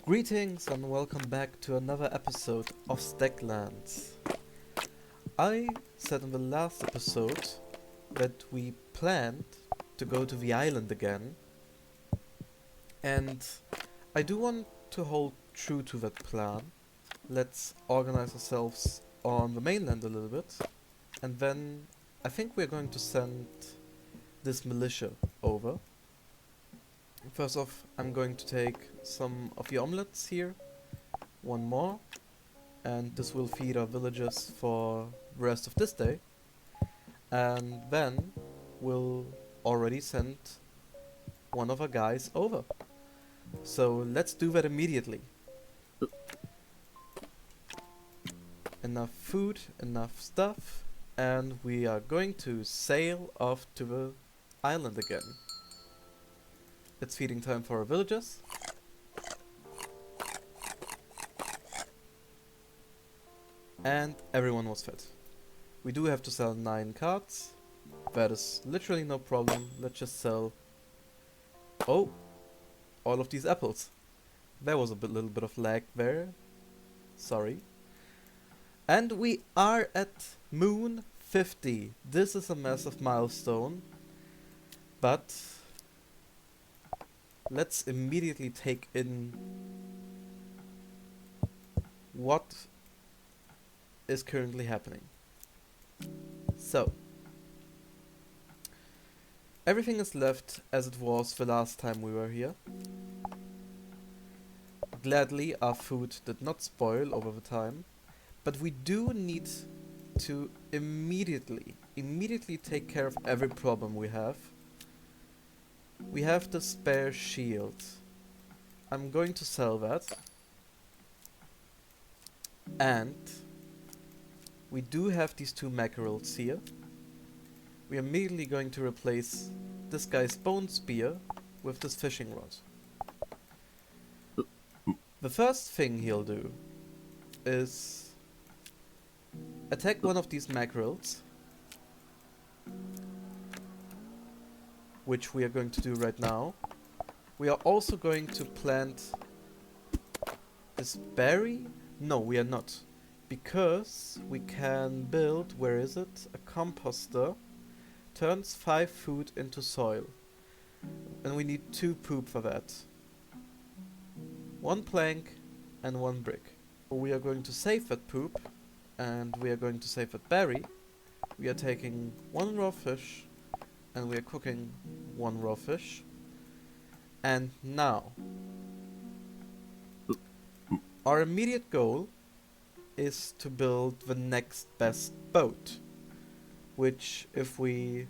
Greetings and welcome back to another episode of Stacklands. I said in the last episode that we planned to go to the island again, and I do want to hold true to that plan. Let's organize ourselves on the mainland a little bit, and then I think we're going to send this militia over. First off, I'm going to take some of the omelets here, one more, and this will feed our villagers for the rest of this day. And then we'll already send one of our guys over. So let's do that immediately. Enough food, enough stuff, and we are going to sail off to the island again. It's feeding time for our villagers. And everyone was fed. We do have to sell 9 carts. That is literally no problem. Let's just sell... Oh! All of these apples. There was a little bit of lag there. Sorry. And we are at Moon 50. This is a massive milestone. But... let's immediately take in what is currently happening. So, everything is left as it was the last time we were here. Gladly, our food did not spoil over the time, but we do need to immediately take care of every problem we have. We have the spare shield. I'm going to sell that. And we do have these 2 mackerels here. We are immediately going to replace this guy's bone spear with this fishing rod. The first thing he'll do is attack one of these mackerels, which we are going to do right now. We are also going to plant this berry. No, we are not. Because we can build, where is it? A composter. Turns 5 food into soil. And we need 2 poop for that. 1 plank and 1 brick. We are going to save that poop. And we are going to save that berry. We are taking 1 raw fish. And we are cooking 1 raw fish. And now, our immediate goal is to build the next best boat. Which, if we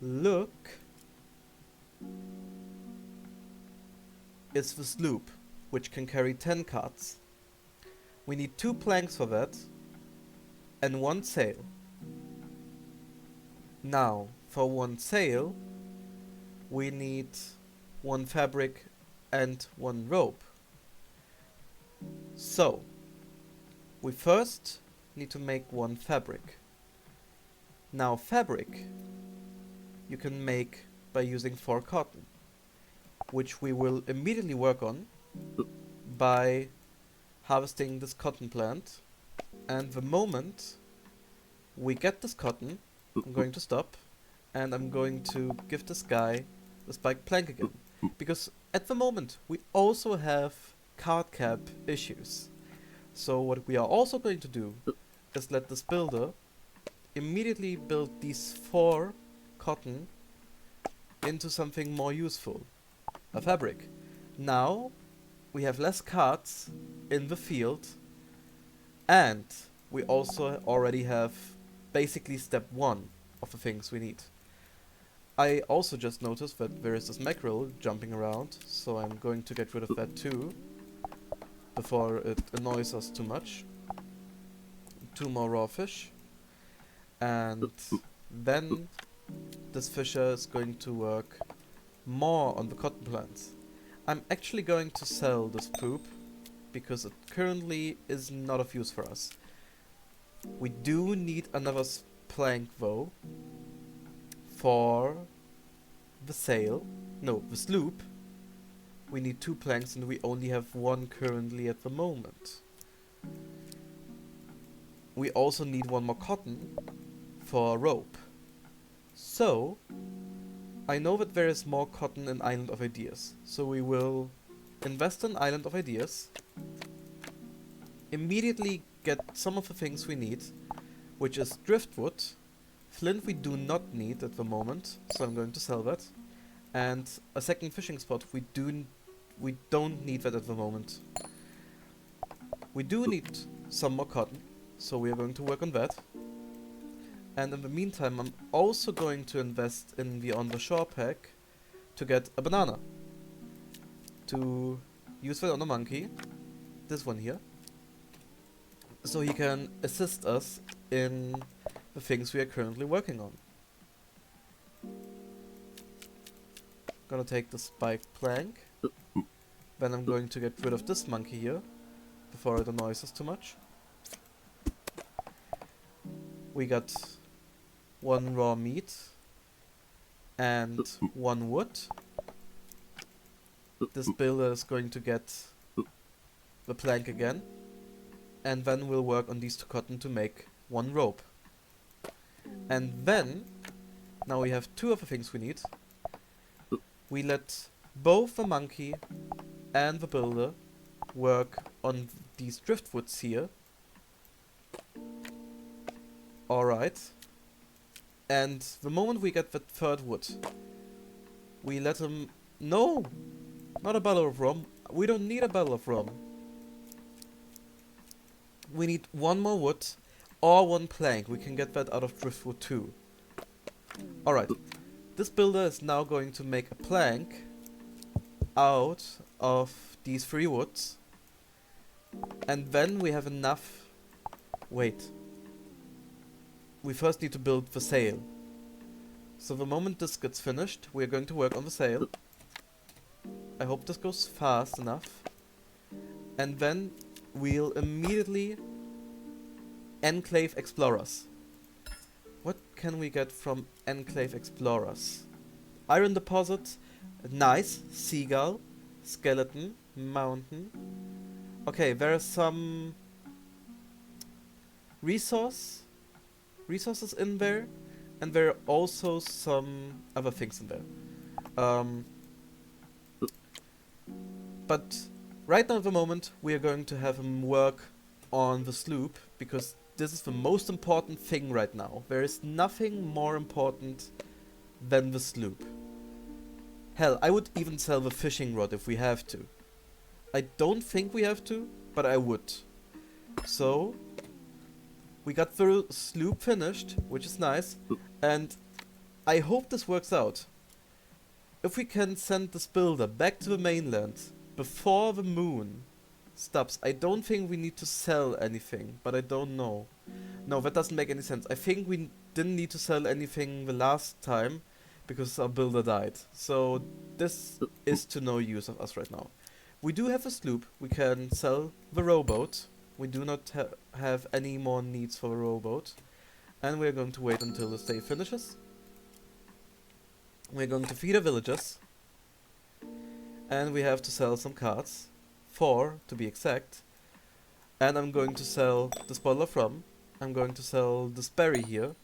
look, is the sloop, which can carry 10 carts. We need 2 planks for that, and 1 sail. Now, for 1 sail, we need 1 fabric and 1 rope. So, we first need to make 1 fabric. Now, fabric you can make by using 4 cotton, which we will immediately work on by harvesting this cotton plant. And the moment we get this cotton, I'm going to stop, and I'm going to give this guy the spiked plank again. Because at the moment, we also have card cap issues. So what we are also going to do is let this builder immediately build these 4 cotton into something more useful. A fabric. Now, we have less cards in the field, and we also already have basically step 1 of the things we need. I also just noticed that there is this mackerel jumping around, so I'm going to get rid of that too, before it annoys us too much. 2 more raw fish. And then this fisher is going to work more on the cotton plants. I'm actually going to sell this poop, because it currently is not of use for us. We do need another plank though for the sail, no, the sloop, we need 2 planks and we only have 1 currently at the moment. We also need 1 more cotton for a rope. So, I know that there is more cotton in Island of Ideas. So we will invest in Island of Ideas. Immediately get some of the things we need, which is driftwood. Flint we do not need at the moment, so I'm going to sell that. And a second fishing spot, we don't need that at the moment. We do need some more cotton, so we are going to work on that. And in the meantime, I'm also going to invest in the On the Shore pack to get a banana. To use that on a monkey, this one here, so he can assist us in the things we are currently working on. Gonna take the spiked plank. Then I'm going to get rid of this monkey here before it annoys us too much. We got 1 raw meat and 1 wood. This builder is going to get the plank again, and then we'll work on these 2 cotton to make 1 rope. And then, now we have 2 of the things we need. We let both the monkey and the builder work on these driftwoods here. Alright. And the moment we get the 3rd wood, we let him... No! Not a barrel of rum. We don't need a barrel of rum. We need 1 more wood or 1 plank. We can get that out of driftwood too. Alright. This builder is now going to make a plank out of these 3 woods. And then we have enough... Wait. We first need to build the sail. So the moment this gets finished, we're going to work on the sail. I hope this goes fast enough. And then we'll immediately Enclave Explorers. What can we get from Enclave Explorers? Iron deposit, nice, seagull, skeleton, mountain. Okay, there are some resources in there, and there are also some other things in there. But right now at the moment we are going to have him work on the sloop, because this is the most important thing right now. There is nothing more important than the sloop. Hell, I would even sell the fishing rod if we have to. I don't think we have to, but I would. So, we got the sloop finished, which is nice, and I hope this works out. If we can send this builder back to the mainland before the moon stops, I don't think we need to sell anything, but I don't know. No, that doesn't make any sense. I think we didn't need to sell anything the last time because our builder died. So this is to no use of us right now. We do have a sloop. We can sell the rowboat. We do not have any more needs for a rowboat. And we're going to wait until this day finishes. We're going to feed our villagers. And we have to sell some cards. 4 to be exact. And I'm going to sell this bottle of rum. I'm going to sell this berry here.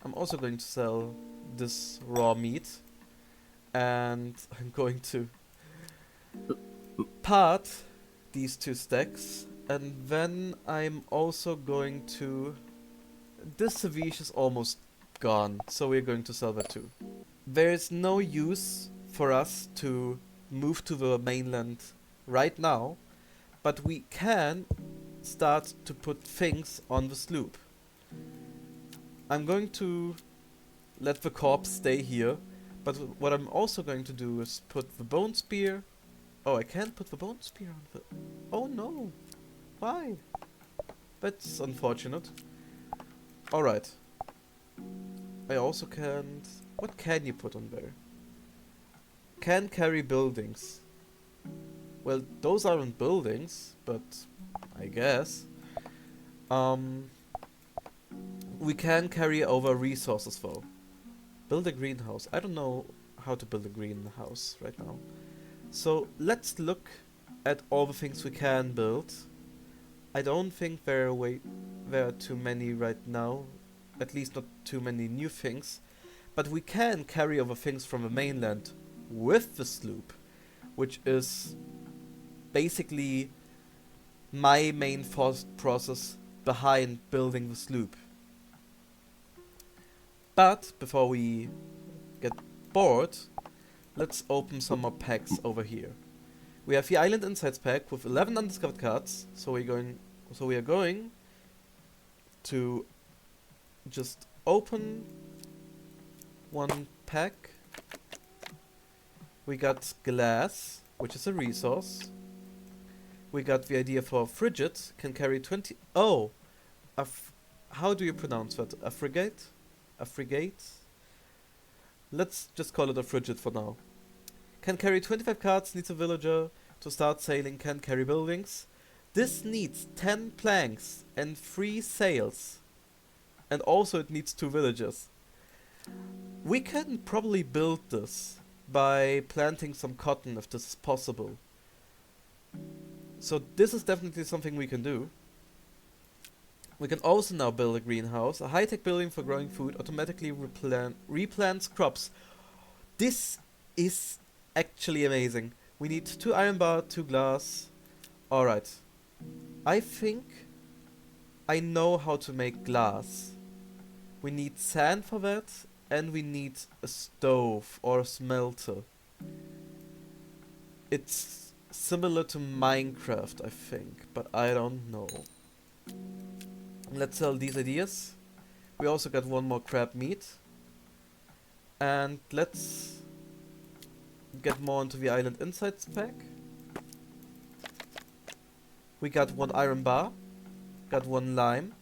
I'm also going to sell this raw meat. And I'm going to part these 2 stacks. And then I'm also going to... This ceviche is almost gone, so we're going to sell that too. There is no use for us to move to the mainland right now, but we can start to put things on the sloop. I'm going to let the corpse stay here, but what I'm also going to do is put the bone spear... Oh, I can't put the bone spear on the... Oh no! Why? That's unfortunate. Alright. I also can't... What can you put on there? Can carry buildings. Well, those aren't buildings, but I guess. We can carry over resources though. Build a greenhouse. I don't know how to build a greenhouse right now. So let's look at all the things we can build. I don't think there are too many right now, at least not too many new things, but we can carry over things from the mainland with the sloop, which is basically my main process behind building the sloop. But before we get bored, let's open some more packs over here. We have the Island Insights pack with 11 undiscovered cards, so we are going to just open one pack. We got glass, which is a resource. We got the idea for frigate, can carry 20... Oh! How do you pronounce that? A frigate? A frigate? Let's just call it a frigate for now. Can carry 25 cards, needs a villager to start sailing, can carry buildings. This needs 10 planks and 3 sails. And also it needs 2 villagers. We can probably build this by planting some cotton if this is possible. So this is definitely something we can do. We can also now build a greenhouse, a high-tech building for growing food, automatically replants crops. This is actually amazing. We need 2 iron bar, 2 glass. Alright. I think I know how to make glass. We need sand for that, and we need a stove or a smelter. It's similar to Minecraft, I think, but I don't know. Let's sell these ideas. We also got 1 more crab meat. And let's get more into the Island Insights pack. We got 1 iron bar, got 1 lime,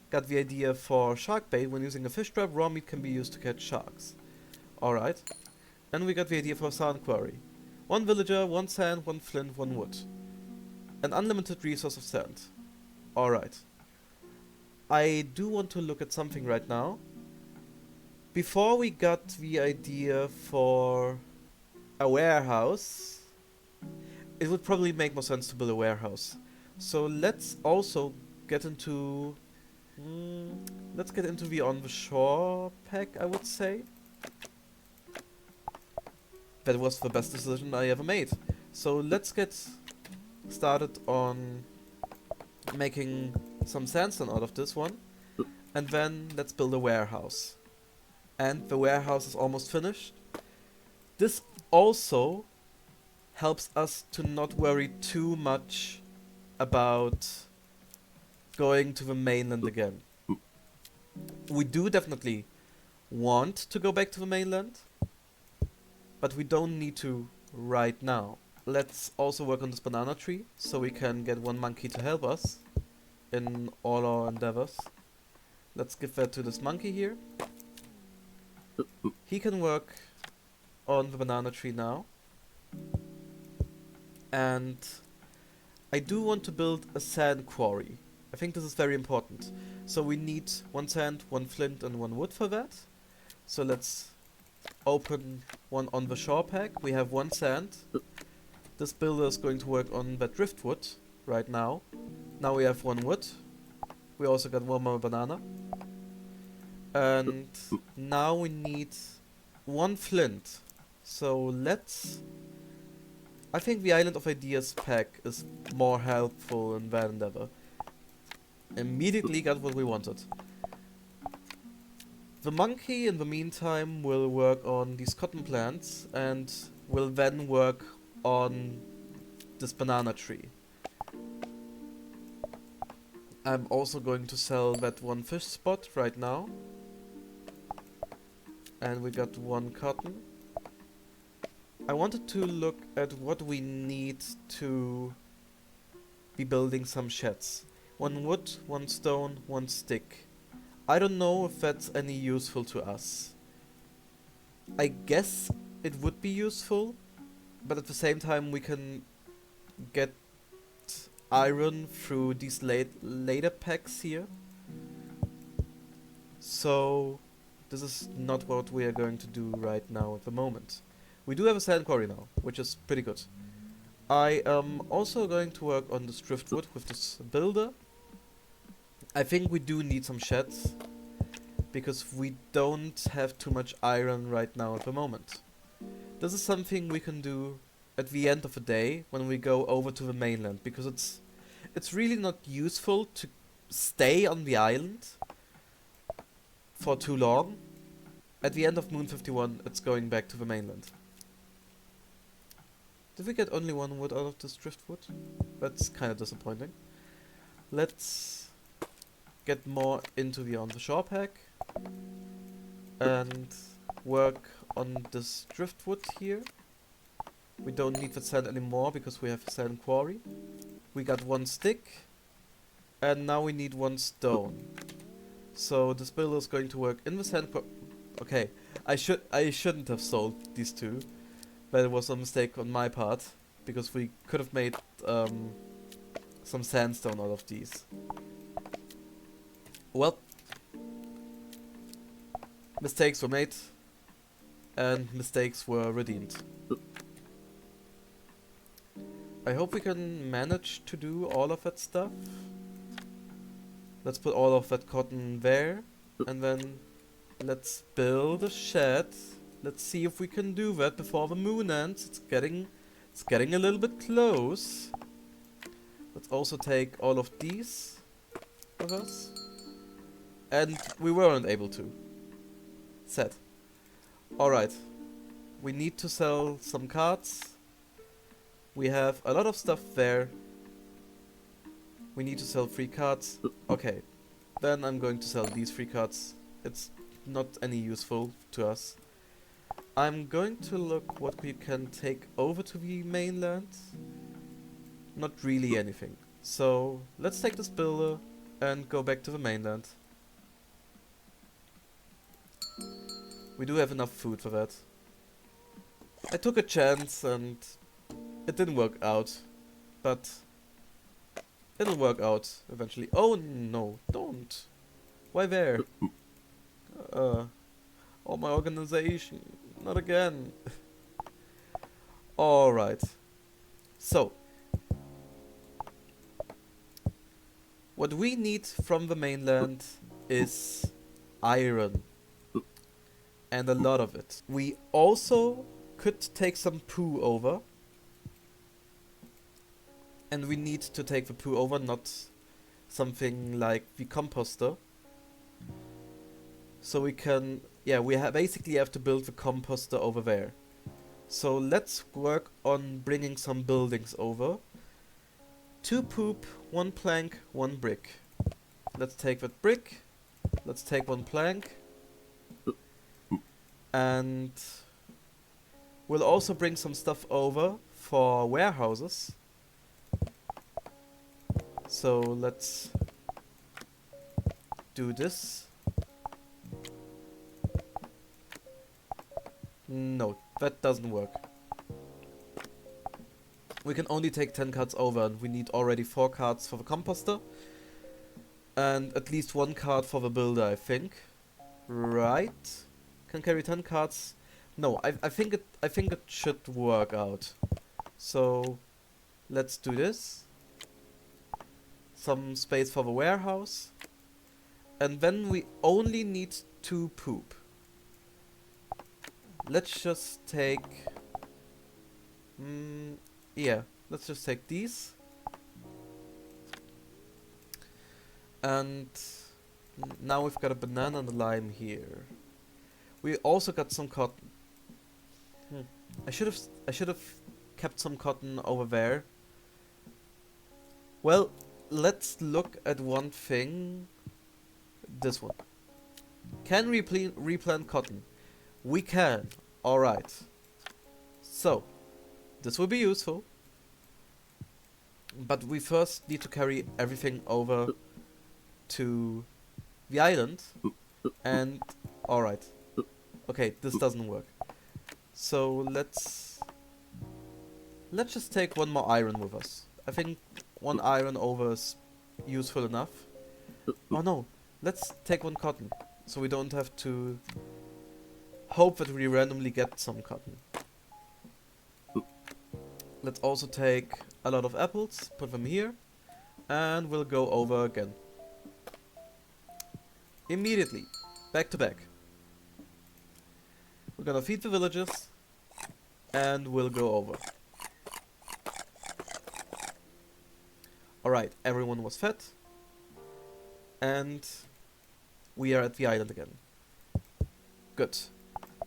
got the idea for shark bait. When using a fish trap, raw meat can be used to catch sharks. Alright. And we got the idea for sand quarry. 1 villager, 1 sand, 1 flint, 1 wood. An unlimited resource of sand. Alright. I do want to look at something right now. Before we got the idea for a warehouse, it would probably make more sense to build a warehouse. So let's also get into... let's get into the on the shore pack, I would say. That was the best decision I ever made. So let's get started on making some sandstone out of this one. And then let's build a warehouse. And the warehouse is almost finished. This also helps us to not worry too much about going to the mainland again. We do definitely want to go back to the mainland, but we don't need to right now. Let's also work on this banana tree, so we can get 1 monkey to help us in all our endeavors. Let's give that to this monkey here. He can work on the banana tree now. And I do want to build a sand quarry. I think this is very important. So we need 1 sand, 1 flint and 1 wood for that. So let's open one on the shore pack. We have 1 sand. This builder is going to work on that driftwood right now. Now we have 1 wood. We also got 1 more banana. And now we need 1 flint. So let's... I think the Island of Ideas pack is more helpful in that endeavor. Immediately got what we wanted. The monkey in the meantime will work on these cotton plants and will then work on this banana tree. I'm also going to sell that 1 fish spot right now. And we got 1 cotton. I wanted to look at what we need to be building some sheds. 1 wood, 1 stone, 1 stick. I don't know if that's any useful to us. I guess it would be useful, but at the same time we can get iron through these later packs here. So this is not what we are going to do right now at the moment. We do have a sand quarry now, which is pretty good. I am also going to work on this driftwood with this builder. I think we do need some sheds, because we don't have too much iron right now at the moment. This is something we can do at the end of the day when we go over to the mainland, because it's really not useful to stay on the island for too long. At the end of Moon 51, it's going back to the mainland. Did we get only one wood out of this driftwood? That's kind of disappointing. Let's get more into the on the shore pack and work on this driftwood here. We don't need the sand anymore because we have a sand quarry. We got one stick, and now we need one stone. So this builder is going to work in the sand quarry. Okay, I shouldn't have sold these two, but it was a mistake on my part, because we could have made some sandstone out of these. Well, mistakes were made, and mistakes were redeemed. I hope we can manage to do all of that stuff. Let's put all of that cotton there, and then let's build a shed. Let's see if we can do that before the moon ends. It's getting a little bit close. Let's also take all of these with us. And we weren't able to. Sad. Alright. We need to sell some cards. We have a lot of stuff there. We need to sell 3 cards. Okay. Then I'm going to sell these 3 cards. It's not any useful to us. I'm going to look what we can take over to the mainland. Not really anything. So let's take this builder and go back to the mainland. We do have enough food for that. I took a chance and it didn't work out, but it'll work out eventually. Oh no, don't. Why there? Oh, my organization. Not again. Alright. So, what we need from the mainland is iron. And a lot of it. We also could take some poo over. And we need to take the poo over, not something like the composter. So we can... yeah, we basically have to build the composter over there. So let's work on bringing some buildings over. 2 poop, 1 plank, 1 brick. Let's take that brick. Let's take 1 plank. And we'll also bring some stuff over for warehouses. So let's do this. No, that doesn't work. We can only take 10 cards over, and we need already 4 cards for the composter. And at least 1 card for the builder, I think. Right? Can carry 10 cards. No, I think it should work out. So let's do this. Some space for the warehouse. And then we only need 2 poop. Let's just take... yeah, let's just take these. And now we've got a banana and a lime here. We also got some cotton. I should have kept some cotton over there. Well, let's look at one thing. This one. Can we replant cotton? We can. Alright. So, this will be useful. But we first need to carry everything over to the island. And, alright. Okay, this doesn't work. So, let's just take 1 more iron with us. I think 1 iron over is useful enough. Oh no, let's take 1 cotton. So we don't have to hope that we randomly get some cotton. Let's also take a lot of apples, put them here, and we'll go over again. Immediately, back to back. We're gonna feed the villagers, and we'll go over. Alright, everyone was fed, and we are at the island again. Good.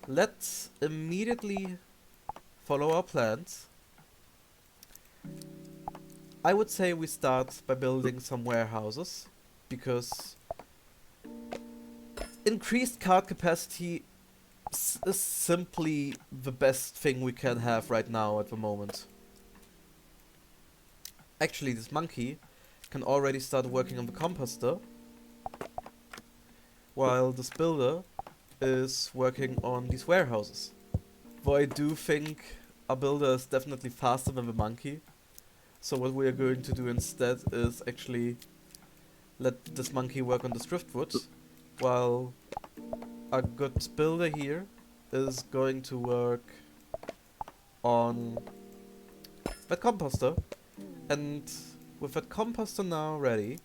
Let's immediately follow our plans. I would say we start by building some warehouses, because increased cart capacity is simply the best thing we can have right now at the moment. Actually, this monkey can already start working on the composter, while this builder is working on these warehouses. Though I do think our builder is definitely faster than the monkey. So what we are going to do instead is actually let this monkey work on this driftwood, while a good builder here is going to work on that composter. And with that composter now ready,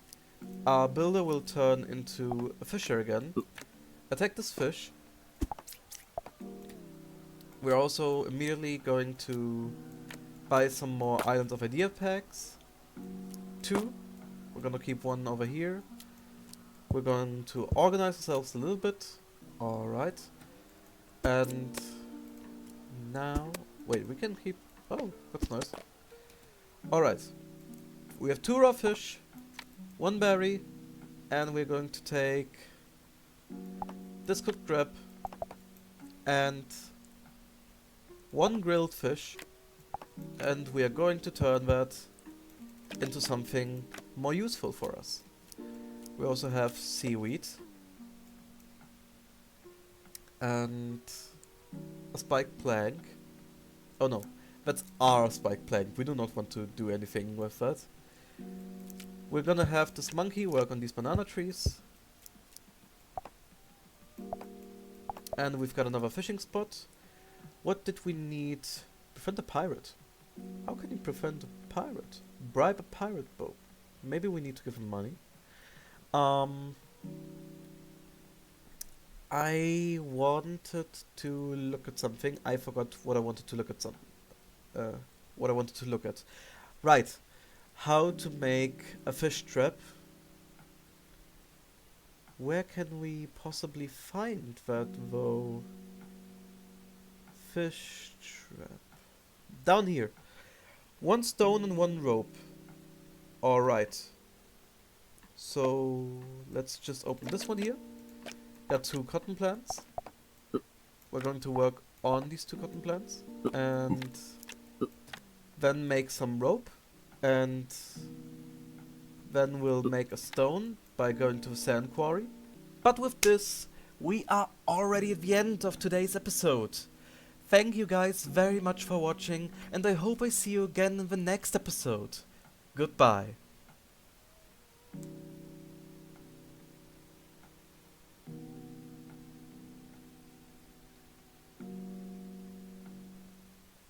our builder will turn into a fisher again, attack this fish. We're also immediately going to buy some more Islands of Idea packs. 2. We're gonna keep 1 over here. We're going to organize ourselves a little bit. Alright. And now... Wait, we can keep... Oh, that's nice. Alright. We have 2 raw fish, 1 berry, and we're going to take this cooked crab and 1 grilled fish, and we are going to turn that into something more useful for us. We also have seaweed and a spiked plank. Oh no, that's our spiked plank. We do not want to do anything with that. We're gonna have this monkey work on these banana trees. And we've got another fishing spot. What did we need? Prevent a pirate. How can you prevent a pirate? Bribe a pirate boat. Maybe we need to give him money. I wanted to look at something. I forgot what I wanted to look at. What I wanted to look at. Right. How to make a fish trap. Where can we possibly find that though? Fish trap. Down here. 1 stone and 1 rope. Alright. So let's just open this one here. Got 2 cotton plants. We're going to work on these 2 cotton plants. And then make some rope. And then we'll make a stone by going to the sand quarry. But with this, we are already at the end of today's episode. Thank you guys very much for watching, and I hope I see you again in the next episode. Goodbye.